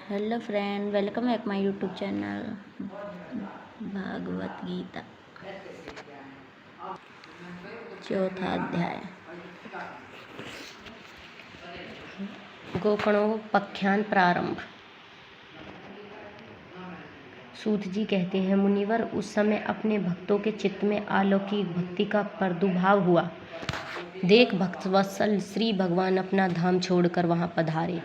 Hello friend, welcome back my YouTube channel Bhagavad Gita. चौथा अध्याय। गोपणोपाख्यान प्रारंभ। सूत जी कहते हैं, मुनिवर, उस समय अपने भक्तों के चित्त में अलौकिक भक्ति का प्रादुर्भाव हुआ। देख भक्तवत्सल श्री भगवान अपना धाम छोड़कर वहां पधारे।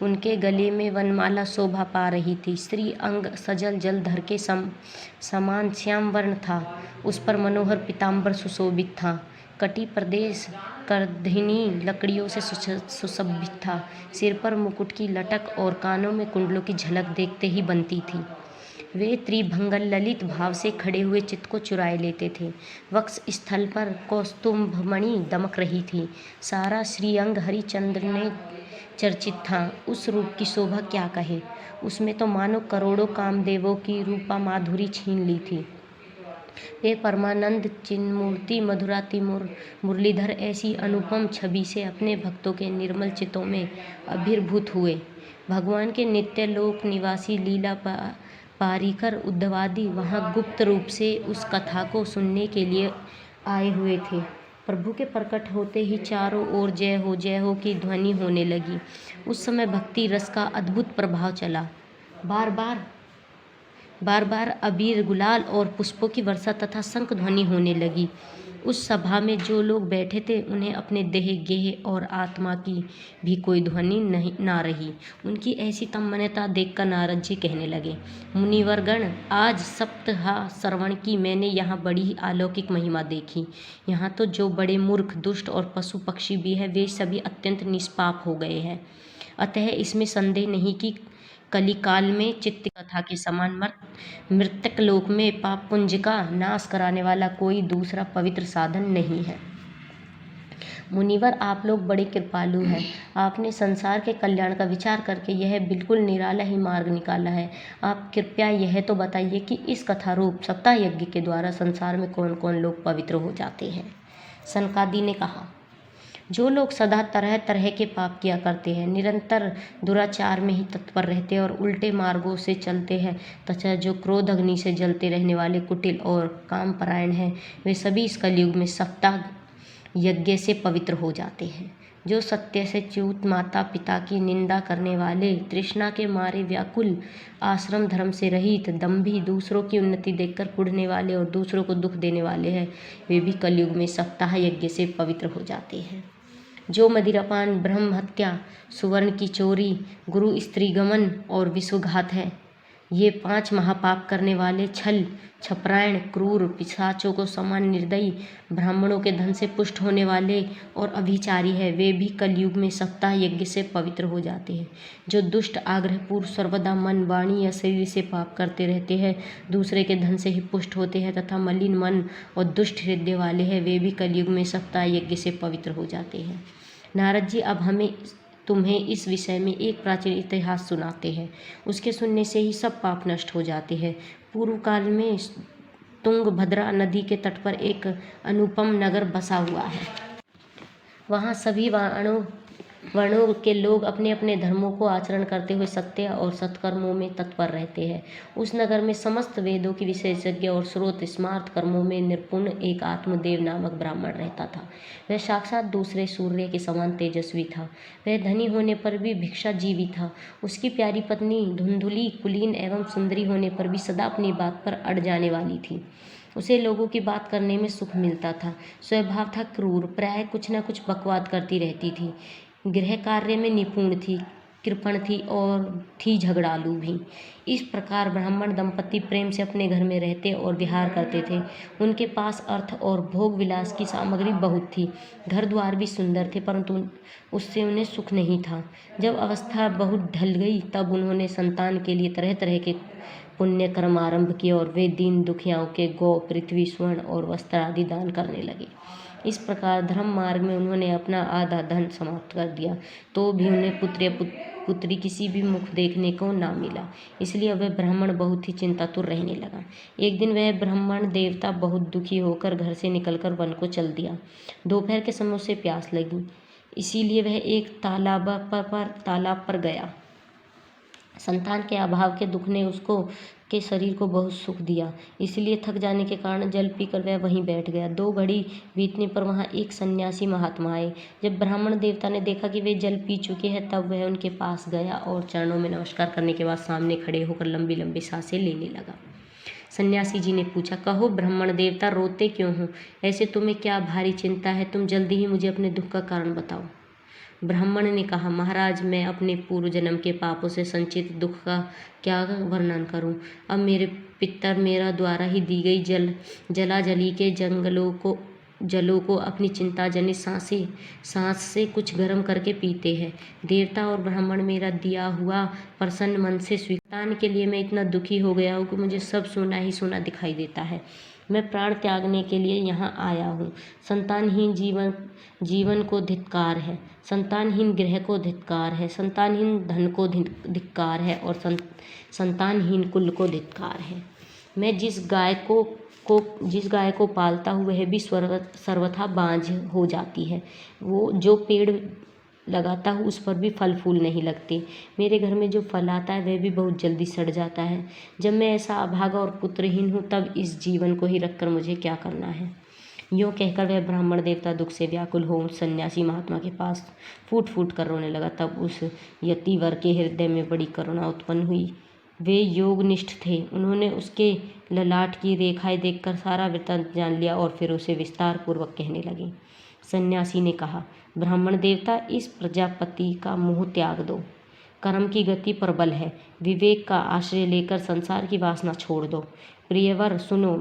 उनके गले में वनमाला शोभा पा रही थी। श्री अंग सजल जलधर के समान श्याम वर्ण था। उस पर मनोहर पीताम्बर सुशोभित था। कटी प्रदेश करधनी लकड़ियों से सुशोभित था। सिर पर मुकुट की लटक और कानों में कुंडलों की झलक देखते ही बनती थी। वे त्रिभंगल ललित भाव से खड़े हुए चित्त को चुराए लेते थे। वक्ष स्थल पर कौस्तुभमणि दमक रही थी। सारा श्रीअंग हरिचंद्र ने चर्चित था। उस रूप की शोभा क्या कहे। उसमें तो मानो करोड़ों कामदेवों की रूपा माधुरी छीन ली थी। वे परमानंद चिन्मूर्ति मधुरातिमुर मुरलीधर ऐसी अनुपम छवि से अपने भक्तों के निर्मल चित्तों में अभिर्भूत हुए। भगवान के नित्य लोक निवासी लीला पारीकर उद्धवादि वहाँ गुप्त रूप से उस कथा को सुनने के लिए आए हुए थे। प्रभु के प्रकट होते ही चारों ओर जय हो की ध्वनि होने लगी। उस समय भक्ति रस का अद्भुत प्रभाव चला। बार बार अबीर गुलाल और पुष्पों की वर्षा तथा शंख ध्वनि होने लगी। उस सभा में जो लोग बैठे थे उन्हें अपने देह गेह और आत्मा की भी कोई ध्वनि ना रही। उनकी ऐसी तन्मयता देखकर नारद जी कहने लगे, मुनिवरगण, आज सप्ताह श्रवण की मैंने यहाँ बड़ी ही अलौकिक महिमा देखी। यहाँ तो जो बड़े मूर्ख दुष्ट और पशु पक्षी भी है वे सभी अत्यंत निष्पाप हो गए हैं। अतः इसमें संदेह नहीं कि कलिकाल में चित्त कथा के समान मृतक लोक में पाप पुंज का नाश कराने वाला कोई दूसरा पवित्र साधन नहीं है। मुनिवर, आप लोग बड़े कृपालु हैं। आपने संसार के कल्याण का विचार करके यह बिल्कुल निराला ही मार्ग निकाला है। आप कृपया यह तो बताइए कि इस कथा रूप सप्ताह यज्ञ के द्वारा संसार में कौन कौन लोग पवित्र हो जाते हैं। सनकादि ने कहा, जो लोग सदा तरह तरह के पाप किया करते हैं, निरंतर दुराचार में ही तत्पर रहते हैं और उल्टे मार्गों से चलते हैं तथा जो क्रोध अग्नि से जलते रहने वाले कुटिल और कामपरायण हैं, वे सभी इस कलयुग में सप्ताह यज्ञ से पवित्र हो जाते हैं। जो सत्य से च्युत, माता पिता की निंदा करने वाले, तृष्णा के मारे व्याकुल, आश्रम धर्म से रहित, दंभी, दूसरों की उन्नति देखकर कुढ़ने वाले और दूसरों को दुख देने वाले हैं, वे भी कलयुग में सप्ताह यज्ञ से पवित्र हो जाते हैं। जो मदिरापान, ब्रह्म हत्या, सुवर्ण की चोरी, गुरु स्त्रीगमन और विश्वघात है, ये 5 महापाप करने वाले, छल छपरायण, क्रूर, पिशाचों को समान निर्दयी, ब्राह्मणों के धन से पुष्ट होने वाले और अभिचारी है, वे भी कलयुग में सप्ताह यज्ञ से पवित्र हो जाते हैं। जो दुष्ट, आग्रहपूर्व, सर्वदा मन, वाणी या शरीर से पाप करते रहते हैं, दूसरे के धन से ही पुष्ट होते हैं तथा मलिन मन और दुष्ट हृदय वाले हैं, वे भी कलयुग में सप्ताह यज्ञ से पवित्र हो जाते हैं। नारद जी, अब हमें तुम्हें इस विषय में एक प्राचीन इतिहास सुनाते हैं। उसके सुनने से ही सब पाप नष्ट हो जाते हैं। पूर्व काल में तुंगभद्रा नदी के तट पर एक अनुपम नगर बसा हुआ है। वहाँ सभी वर्णों के लोग अपने अपने धर्मों को आचरण करते हुए सत्य और सत्कर्मों में तत्पर रहते हैं। उस नगर में समस्त वेदों की विशेषज्ञ और स्रोत स्मार्त कर्मों में निपुण एक आत्मदेव नामक ब्राह्मण रहता था। वह साक्षात दूसरे सूर्य के समान तेजस्वी था। वह धनी होने पर भी भिक्षाजीवी था। उसकी प्यारी पत्नी धुंधुली, कुलीन एवं सुंदरी होने पर भी सदा अपनी बात पर अड़ जाने वाली थी। उसे लोगों की बात करने में सुख मिलता था। स्वभाव था क्रूर, प्रायः कुछ न कुछ बकवाद करती रहती थी। गृह कार्य में निपुण थी, कृपण थी और थी झगड़ालू भी। इस प्रकार ब्राह्मण दंपति प्रेम से अपने घर में रहते और विहार करते थे। उनके पास अर्थ और भोग विलास की सामग्री बहुत थी। घर द्वार भी सुंदर थे, परंतु उससे उन्हें सुख नहीं था। जब अवस्था बहुत ढल गई तब उन्होंने संतान के लिए तरह तरह के पुण्य कर्म आरंभ किए और वे दीन दुखियाओं के गौ, पृथ्वी, स्वर्ण और वस्त्र आदि दान करने लगे। इस प्रकार धर्म मार्ग में उन्होंने अपना आधा धन समाप्त कर दिया, तो भी उन्हें पुत्र या पुत्री किसी भी मुख देखने को ना मिला। इसलिए वह ब्राह्मण बहुत ही चिंतातुर रहने लगा। एक दिन वह ब्राह्मण देवता बहुत दुखी होकर घर से निकलकर वन को चल दिया। दोपहर के समय उसे प्यास लगी, इसीलिए वह एक तालाब पर गया। संतान के अभाव के दुख ने उसको के शरीर को बहुत सुख दिया, इसलिए थक जाने के कारण जल पीकर वह वहीं बैठ गया। 2 घड़ी बीतने पर वहाँ एक सन्यासी महात्मा आए। जब ब्राह्मण देवता ने देखा कि वे जल पी चुके हैं, तब वह उनके पास गया और चरणों में नमस्कार करने के बाद सामने खड़े होकर लंबी लंबी सांसें लेने लगा। सन्यासी जी ने पूछा, कहो ब्राह्मण देवता, रोते क्यों हो? ऐसे तुम्हें क्या भारी चिंता है? तुम जल्दी ही मुझे अपने दुख का कारण बताओ। ब्राह्मण ने कहा, महाराज, मैं अपने पूर्व जन्म के पापों से संचित दुख का क्या वर्णन करूं। अब मेरे पितर मेरा द्वारा ही दी गई जलाजली के जलों को अपनी चिंताजनित सांस से कुछ गर्म करके पीते हैं। देवता और ब्राह्मण मेरा दिया हुआ प्रसन्न मन से स्वीकार के लिए मैं इतना दुखी हो गया हूँ कि मुझे सब सोना ही सोना दिखाई देता है। मैं प्राण त्यागने के लिए यहाँ आया हूँ। संतानहीन जीवन को धिक्कार है, संतानहीन गृह को धिक्कार है, संतानहीन धन को धिक्कार है और संतानहीन कुल को धिक्कार है। मैं जिस गाय को पालता हूँ वह भी सर्वथा बांझ हो जाती है। वो जो पेड़ लगाता हूँ उस पर भी फल फूल नहीं लगते। मेरे घर में जो फल आता है वह भी बहुत जल्दी सड़ जाता है। जब मैं ऐसा अभागा और पुत्रहीन हूँ, तब इस जीवन को ही रखकर मुझे क्या करना है? यूँ कहकर वह ब्राह्मण देवता दुख से व्याकुल हो उस सन्यासी महात्मा के पास फूट फूट कर रोने लगा। तब उस यतिवर के हृदय में बड़ी करुणा उत्पन्न हुई। वे योगनिष्ठ थे। उन्होंने उसके ललाट की रेखाएं देखकर सारा वृत्तांत जान लिया और फिर उसे विस्तार पूर्वक कहने लगे। सन्यासी ने कहा, ब्राह्मण देवता, इस प्रजापति का मोह त्याग दो। कर्म की गति प्रबल है। विवेक का आश्रय लेकर संसार की वासना छोड़ दो। प्रियवर सुनो,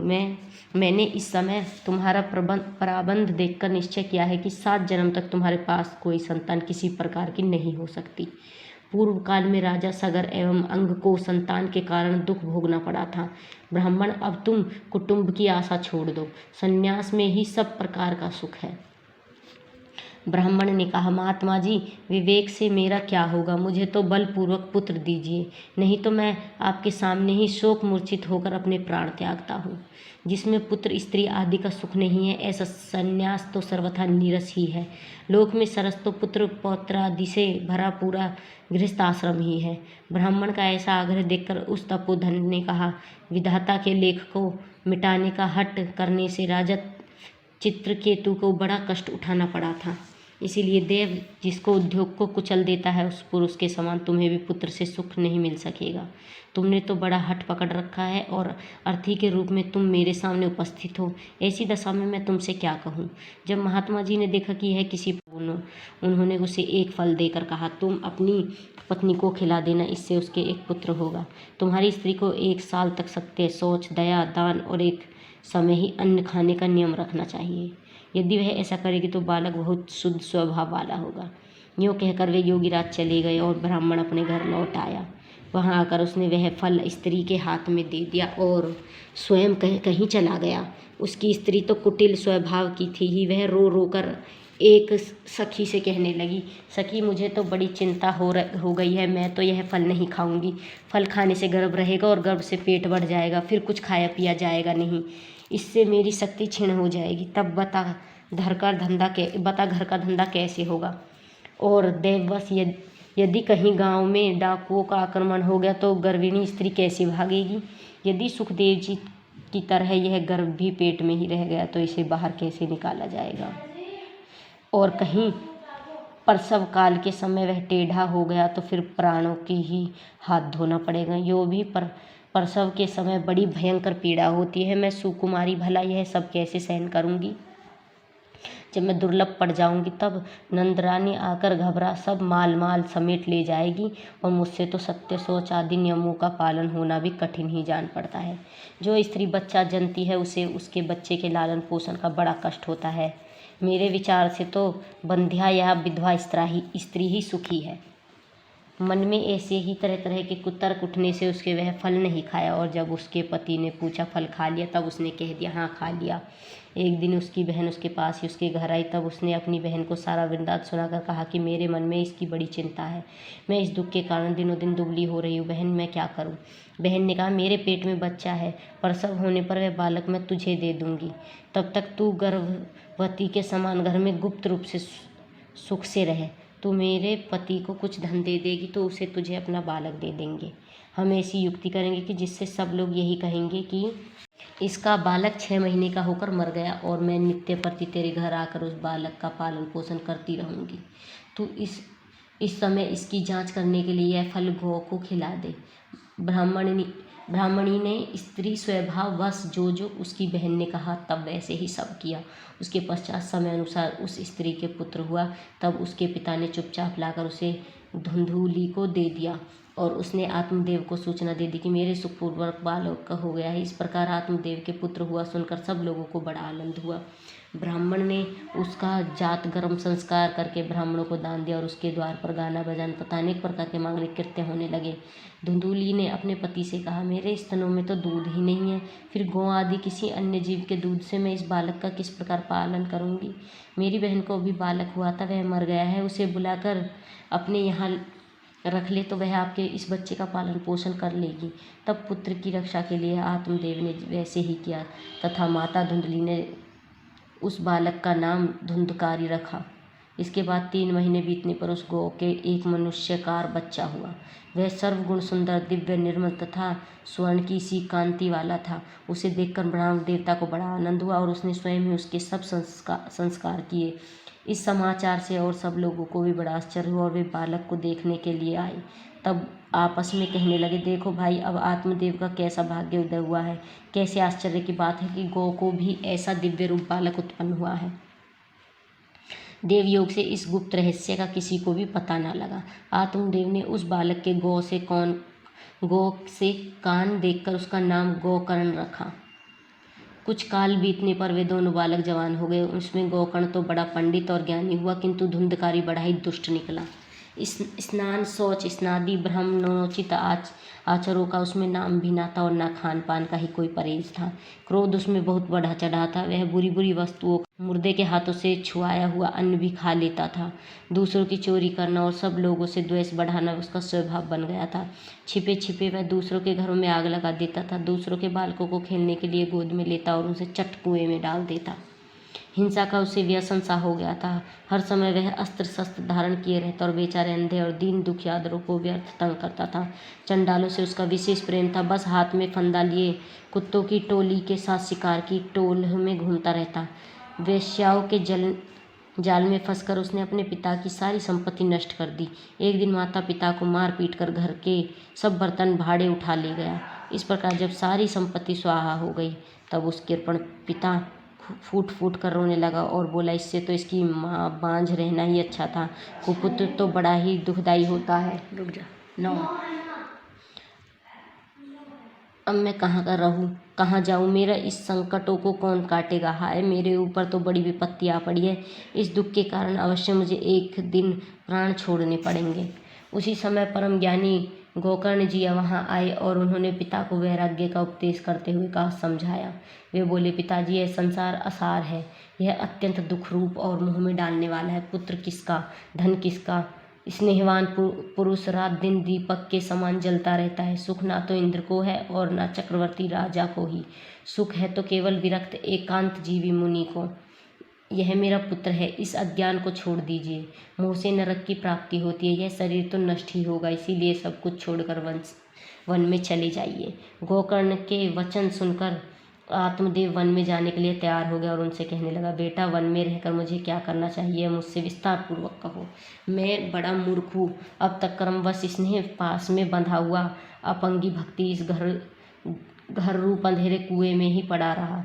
मैंने इस समय तुम्हारा प्राबंध देखकर निश्चय किया है कि 7 जन्म तक तुम्हारे पास कोई संतान किसी प्रकार की नहीं हो सकती। पूर्व काल में राजा सगर एवं अंग को संतान के कारण दुख भोगना पड़ा था। ब्राह्मण, अब तुम कुटुंब की आशा छोड़ दो। संन्यास में ही सब प्रकार का सुख है। ब्राह्मण ने कहा, महात्मा जी, विवेक से मेरा क्या होगा? मुझे तो बलपूर्वक पुत्र दीजिए, नहीं तो मैं आपके सामने ही शोक मूर्छित होकर अपने प्राण त्यागता हूँ। जिसमें पुत्र स्त्री आदि का सुख नहीं है, ऐसा संन्यास तो सर्वथा नीरस ही है। लोक में सरस तो पुत्र पौत्र आदि से भरा पूरा गृहस्थ आश्रम ही है। ब्राह्मण का ऐसा आग्रह देखकर उस तपोधन ने कहा, विधाता के लेख को मिटाने का हठ करने से राजा चित्रकेतु को बड़ा कष्ट उठाना पड़ा था। इसीलिए देव जिसको उद्योग को कुचल देता है, उस पुरुष के समान तुम्हें भी पुत्र से सुख नहीं मिल सकेगा। तुमने तो बड़ा हठ पकड़ रखा है और अर्थी के रूप में तुम मेरे सामने उपस्थित हो। ऐसी दशा में मैं तुमसे क्या कहूँ? जब महात्मा जी ने देखा कि यह किसी उन्होंने उसे एक फल देकर कहा, तुम अपनी पत्नी को खिला देना, इससे उसके एक पुत्र होगा। तुम्हारी स्त्री को 1 साल तक सत्य, शौच, दया, दान और एक समय ही अन्न खाने का नियम रखना चाहिए। यदि वह ऐसा करेगी तो बालक बहुत शुद्ध स्वभाव वाला होगा। यूँ कहकर वे योगीराज चले गए और ब्राह्मण अपने घर लौट आया। वहाँ आकर उसने वह फल स्त्री के हाथ में दे दिया और स्वयं कहीं चला गया। उसकी स्त्री तो कुटिल स्वभाव की थी ही। वह रो रो कर एक सखी से कहने लगी, सखी, मुझे तो बड़ी चिंता हो गई है। मैं तो यह फल नहीं खाऊंगी। फल खाने से गर्भ रहेगा और गर्भ से पेट बढ़ जाएगा, फिर कुछ खाया पिया जाएगा नहीं। इससे मेरी शक्ति क्षीण हो जाएगी। तब बता घर का धंधा कैसे होगा? और देववश यदि कहीं गांव में डाकुओं का आक्रमण हो गया तो गर्भिणी स्त्री कैसे भागेगी? यदि सुखदेव जी की तरह यह गर्भ भी पेट में ही रह गया तो इसे बाहर कैसे निकाला जाएगा? और कहीं प्रसव काल के समय वह टेढ़ा हो गया तो फिर प्राणों की ही हाथ धोना पड़ेगा। यो भी प्रसव के समय बड़ी भयंकर पीड़ा होती है। मैं सुकुमारी, भला यह सब कैसे सहन करूंगी? जब मैं दुर्लभ पड़ जाऊंगी तब नंदरानी आकर घबरा सब माल समेट ले जाएगी और मुझसे तो सत्य, शौच आदि नियमों का पालन होना भी कठिन ही जान पड़ता है। जो स्त्री बच्चा जनती है उसे उसके बच्चे के लालन पोषण का बड़ा कष्ट होता है। मेरे विचार से तो बंध्या या विधवा स्त्री ही सुखी है। मन में ऐसे ही तरह तरह के कुतर्क उठने से उसके वह फल नहीं खाया और जब उसके पति ने पूछा फल खा लिया, तब उसने कह दिया, हाँ खा लिया। एक दिन उसकी बहन उसके पास ही उसके घर आई। तब उसने अपनी बहन को सारा वृत्तांत सुनाकर कहा कि मेरे मन में इसकी बड़ी चिंता है। मैं इस दुख के कारण दिनों दिन दुबली हो रही हूँ। बहन, मैं क्या करूँ? बहन ने कहा, मेरे पेट में बच्चा है। प्रसव होने पर वह बालक मैं तुझे दे दूँगी। तब तक तू गर्भवती के समान घर में गुप्त रूप से सुख से रहे। तो मेरे पति को कुछ धन दे देगी तो उसे तुझे अपना बालक दे देंगे। हम ऐसी युक्ति करेंगे कि जिससे सब लोग यही कहेंगे कि इसका बालक 6 महीने का होकर मर गया और मैं नित्य प्रति तेरे घर आकर उस बालक का पालन पोषण करती रहूँगी। तू इस समय इसकी जांच करने के लिए यह फल गौ को खिला दे। ब्राह्मणी ने स्त्री स्वभाववश जो जो उसकी बहन ने कहा तब वैसे ही सब किया। उसके पश्चात समय अनुसार उस स्त्री के पुत्र हुआ। तब उसके पिता ने चुपचाप लाकर उसे धुंधुली को दे दिया और उसने आत्मदेव को सूचना दे दी कि मेरे सुखपूर्वक बालक हो गया है। इस प्रकार आत्मदेव के पुत्र हुआ सुनकर सब लोगों को बड़ा आनंद हुआ। ब्राह्मण ने उसका जात गर्म संस्कार करके ब्राह्मणों को दान दिया और उसके द्वार पर गाना बजाना तथा अनेक प्रकार के मांगलिक कृत्य होने लगे। धुंधुली ने अपने पति से कहा, मेरे स्तनों में तो दूध ही नहीं है, फिर गौ आदि किसी अन्य जीव के दूध से मैं इस बालक का किस प्रकार पालन करूंगी। मेरी बहन को भी बालक हुआ था, वह मर गया है, उसे बुलाकर अपने यहाँ रख ले तो वह आपके इस बच्चे का पालन पोषण कर लेगी। तब पुत्र की रक्षा के लिए आत्मदेव ने वैसे ही किया तथा माता धुंधली ने उस बालक का नाम धुंधकारी रखा। इसके बाद 3 महीने बीतने पर उस गौ के एक मनुष्यकार बच्चा हुआ। वह सर्वगुण सुंदर, दिव्य, निर्मल तथा स्वर्ण की सी कांति वाला था। उसे देखकर ब्रह्म देवता को बड़ा आनंद हुआ और उसने स्वयं ही उसके सब संस्कार किए। इस समाचार से और सब लोगों को भी बड़ा आश्चर्य हुआ और वे बालक को देखने के लिए आए। तब आपस में कहने लगे, देखो भाई, अब आत्मदेव का कैसा भाग्य उदय हुआ है। कैसे आश्चर्य की बात है कि गौ को भी ऐसा दिव्य रूप बालक उत्पन्न हुआ है। देवयोग से इस गुप्त रहस्य का किसी को भी पता न लगा। आत्मदेव ने उस बालक के गौ से कान देखकर उसका नाम गोकर्ण रखा। कुछ काल बीतने पर वे दोनों बालक जवान हो गए। उसमें गोकर्ण तो बड़ा पंडित और ज्ञानी हुआ, किंतु धुंधकारी बड़ा ही दुष्ट निकला। स्नान, शौच, स्नादि ब्राह्मणोचित आचारों का उसमें नाम भी ना था और ना खान पान का ही कोई परहेज था। क्रोध उसमें बहुत बढ़ा चढ़ा था। वह बुरी बुरी वस्तुओं, मुर्दे के हाथों से छुआया हुआ अन्न भी खा लेता था। दूसरों की चोरी करना और सब लोगों से द्वेष बढ़ाना उसका स्वभाव बन गया था। छिपे छिपे वह दूसरों के घरों में आग लगा देता था। दूसरों के बालकों को खेलने के लिए गोद में लेता और उनसे चट कुएं में डाल देता। हिंसा का उसे व्यसन सा हो गया था। हर समय वह अस्त्र शस्त्र धारण किए रहता और बेचारे अंधे और दीन दुखियादरों को व्यर्थ तंग करता था। चंडालों से उसका विशेष प्रेम था। बस हाथ में फंदा लिए कुत्तों की टोली के साथ शिकार की टोल में घूमता रहता। वेश्याओं के जाल में फंसकर उसने अपने पिता की सारी संपत्ति नष्ट कर दी। एक दिन माता पिता को मार पीट कर घर के सब बर्तन भाड़े उठा ले गया। इस प्रकार जब सारी संपत्ति स्वाहा हो गई तब उस कृपण पिता फूट फूट कर रोने लगा और बोला, इससे तो इसकी माँ बांझ रहना ही अच्छा था। कुपुत्र तो बड़ा ही दुखदाई होता है। रुक जा, 9। अब मैं कहाँ का रहूँ, कहाँ जाऊँ, मेरा इस संकटों को कौन काटेगा। हाय, मेरे ऊपर तो बड़ी विपत्ति आ पड़ी है। इस दुख के कारण अवश्य मुझे एक दिन प्राण छोड़ने पड़ेंगे। उसी समय परम ज्ञानी गोकर्ण जी वहाँ आए और उन्होंने पिता को वैराग्य का उपदेश करते हुए कहा, समझाया। वे बोले, पिताजी, यह संसार असार है, यह अत्यंत दुख रूप और मुँह में डालने वाला है। पुत्र किसका, धन किसका, स्नेहवान पुरुष रात दिन दीपक के समान जलता रहता है। सुख ना तो इंद्र को है और ना चक्रवर्ती राजा को ही। सुख है तो केवल विरक्त एकांत जीवी मुनि को। यह मेरा पुत्र है, इस अज्ञान को छोड़ दीजिए। मोह से नरक की प्राप्ति होती है। यह शरीर तो नष्ट ही होगा, इसीलिए सब कुछ छोड़कर वन में चले जाइए। गोकर्ण के वचन सुनकर आत्मदेव वन में जाने के लिए तैयार हो गया और उनसे कहने लगा, बेटा, वन में रहकर मुझे क्या करना चाहिए, मुझसे विस्तार पूर्वक कहो। मैं बड़ा मूर्ख हूँ। अब तक क्रमवश स्नेह पास में बंधा हुआ अपंगी भक्ति इस घर रूप अंधेरे कुएं में ही पड़ा रहा।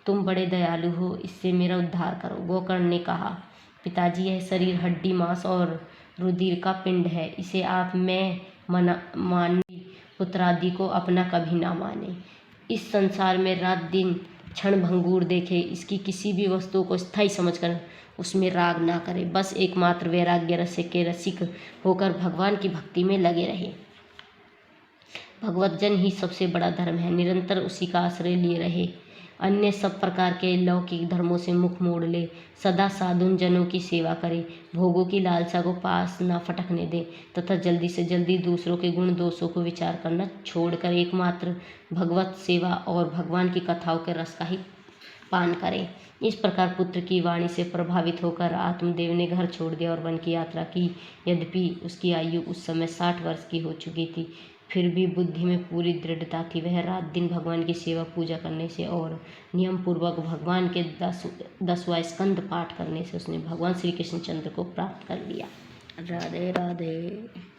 तुम बड़े दयालु हो, इससे मेरा उद्धार करो। गोकर्ण ने कहा, पिताजी, यह शरीर हड्डी मांस और रुधिर का पिंड है। इसे आप मानवी पुत्रादि को अपना कभी ना माने। इस संसार में रात दिन क्षण भंगूर देखे, इसकी किसी भी वस्तु को स्थायी समझकर उसमें राग ना करे। बस एकमात्र वैराग्य रस के रसिक होकर भगवान की भक्ति में लगे रहे। भगवत जन ही सबसे बड़ा धर्म है। निरंतर उसी का आश्रय लिए रहे। अन्य सब प्रकार के लौकिक धर्मों से मुख मोड़ ले। सदा साधुन जनों की सेवा करे। भोगों की लालसा को पास न फटकने दे तथा जल्दी से जल्दी दूसरों के गुण दोषों को विचार करना छोड़कर एकमात्र भगवत सेवा और भगवान की कथाओं के रस का ही पान करें। इस प्रकार पुत्र की वाणी से प्रभावित होकर आत्मदेव ने घर छोड़ दिया और वन की यात्रा की। यद्यपि उसकी आयु उस समय 60 वर्ष की हो चुकी थी, फिर भी बुद्धि में पूरी दृढ़ता थी। वह रात दिन भगवान की सेवा पूजा करने से और नियम पूर्वक भगवान के 10वां स्कंद पाठ करने से उसने भगवान श्री कृष्णचंद्र को प्राप्त कर लिया। राधे राधे।